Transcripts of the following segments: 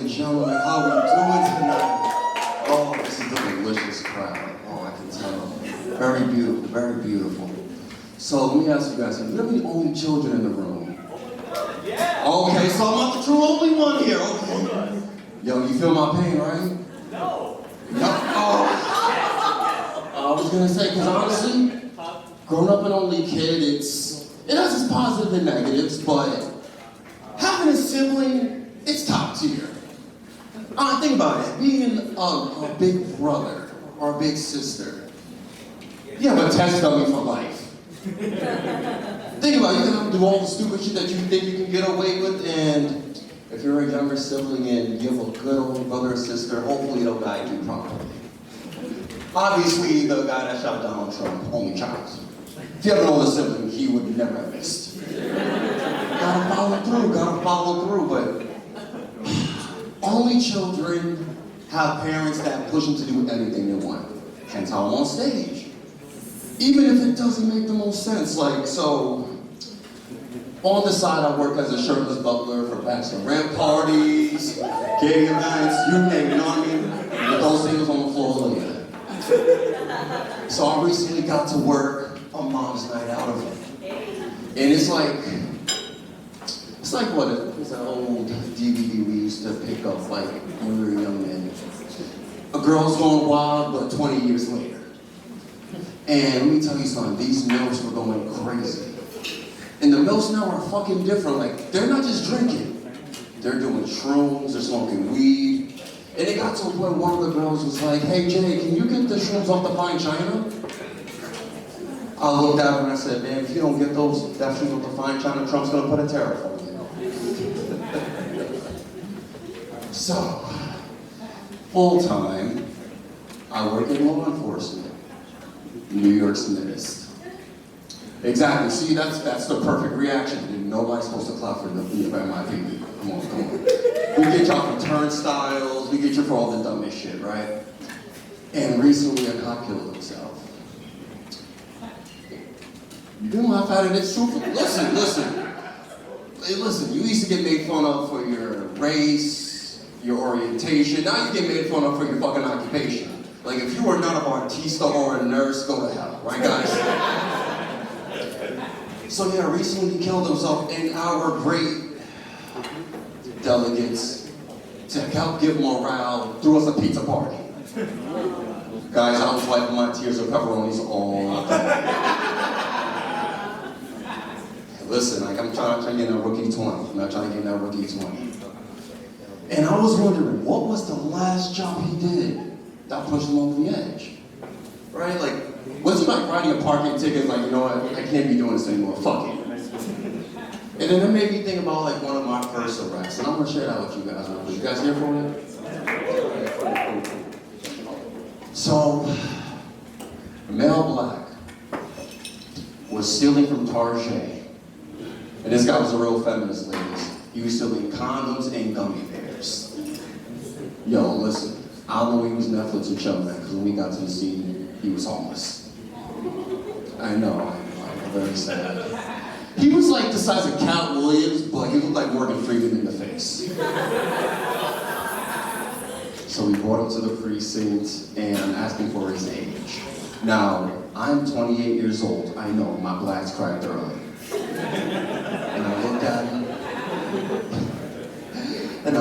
and gentlemen, how are you doing tonight? Oh, this is a delicious crowd. Oh, I can tell. Very beautiful, very beautiful. So let me ask you guys, are you the only children in the room? Yeah. Okay, so I'm not the true only one here, okay. Yo, you feel my pain, right? No. No? Oh. I was gonna say, because honestly, growing up an only kid, it has its positives and negatives, but having a sibling, it's top tier. Think about it, being a big brother or a big sister, you have a test dummy for life. Think about it, you can do all the stupid shit that you think you can get away with, and if you're a younger sibling and you have a good older brother or sister, hopefully they'll guide you properly. Obviously, the guy that shot Donald Trump, only child. If you have an older sibling, he would never have missed. Gotta follow through, but only children have parents that push them to do anything they want. Hence how I'm on stage. Even if it doesn't make the most sense, like, so, on the side I work as a shirtless butler for bachelorette parties, gay events, you name it, you know what I mean? With those things on the floor later. So I recently got to work a mom's night out event. And it's like what, it's an old DVD we used to pick up like when we were young men. A Girl's Gone Wild, but 20 years later. And let me tell you something, these milfs were going crazy. And the milfs now are fucking different, like they're not just drinking. They're doing shrooms, they're smoking weed. And it got to a point one of the girls was like, hey Jay, can you get the shrooms off the fine china? I looked at her and I said, man, if you don't get that shrooms off the fine china, Trump's gonna put a tariff on you. So, full time, I work in law enforcement, New York's Midst. Exactly, see, that's the perfect reaction. Nobody's supposed to clap for the NYPD. Come on. We get y'all for turnstiles, we get you for all the dumbest shit, right? And recently a cop killed himself. You didn't laugh at it, it's true. Listen. Hey, listen, you used to get made fun of for your race, your orientation, now you get made fun of for your fucking occupation. Like if you were not an artista or a nurse, go to hell, right guys? So yeah, recently he killed himself, and our great delegates, to help give morale, threw us a pizza party. Guys, I was wiping my tears of pepperonis all day. Listen, like I'm trying to get a rookie 20. I'm not trying to get that rookie 20. And I was wondering, what was the last job he did that pushed him over the edge? Right? Like, was he like writing a parking ticket, like, you know what, I can't be doing this anymore, fuck it. And then it made me think about like one of my first arrests, and I'm gonna share that with you guys. Are you guys here for it? So, male black was stealing from Target. And this guy was a real feminist, ladies. He was stealing condoms and gummy bears. Yo, listen, I don't know he was Netflix and chill, man, because when we got to the scene, he was homeless. I know, I'm very sad. He was like the size of Cat Williams, but he looked like Morgan Freeman in the face. So we brought him to the precinct and asked him for his age. Now, I'm 28 years old. I know, my blacks cracked early. And I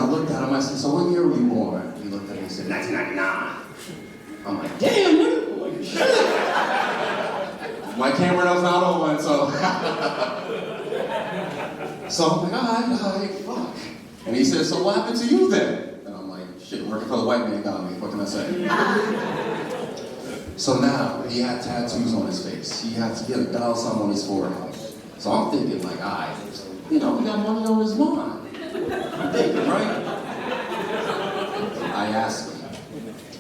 looked at him, I said, so what year were you born? He looked at me and said, 1999. I'm like, damn, nigga, like, shit. My camera knows not on, so. So I'm like, all right, fuck. And he said, so what happened to you then? And I'm like, shit, working for the white man got me, what can I say? So now, he had tattoos on his face. He had to get a dollar sign on his forehead. So I'm thinking like, all right, you know, we got money on his mind. I'm thinking, right? I asked him.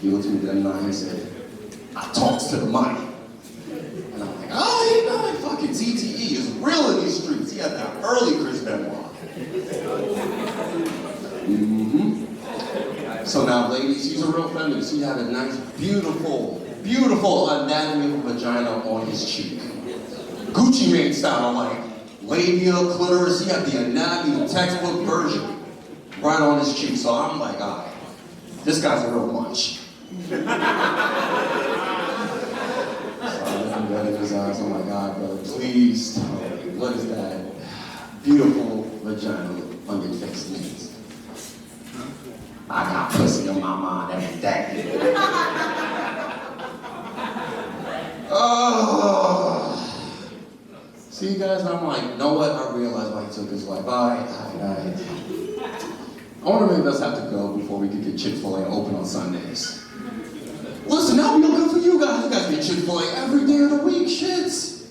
He looked at me that night and he said, I talks to the money. And I'm like, oh, you know, like fucking TTE is real in these streets. He had that early Chris Benoit. So now, ladies, he's a real feminist. He had a nice, beautiful anatomy of a vagina on his cheek. Gucci Mane style, like labia, clitoris. He had the anatomy, the textbook version. right on his cheek. So I'm like, all right, this guy's a real munch. So I'm looking in his eyes. Oh my God, brother, please tell me, what is that beautiful vagina on your face means? I got pussy on my mind every day. Oh. See, guys, I'm like, you know what? I realized why he took his life. All right. I wonder if any of us have to go before we could get Chick-fil-A open on Sundays. Listen, that'll be good for you guys. You guys get Chick-fil-A every day of the week, shits.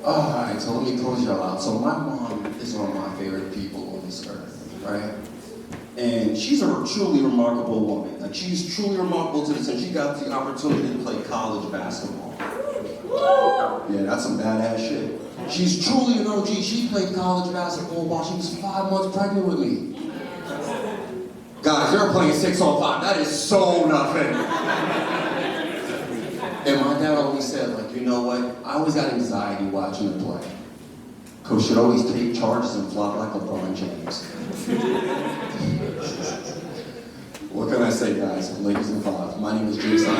All right, so let me close y'all out. So my mom is one of my favorite people on this earth, right? And she's a truly remarkable woman. Like, she's truly remarkable to the extent she got the opportunity to play college basketball. Yeah, that's some badass shit. She's truly an OG. She played college basketball while she was 5 months pregnant with me. Guys, you're playing 6-on-5. That is so nothing. And my dad always said, like, you know what? I always got anxiety watching her play. Coach should always take charges and flop like LeBron James. What can I say, guys? Ladies and fathers, my name is Jason.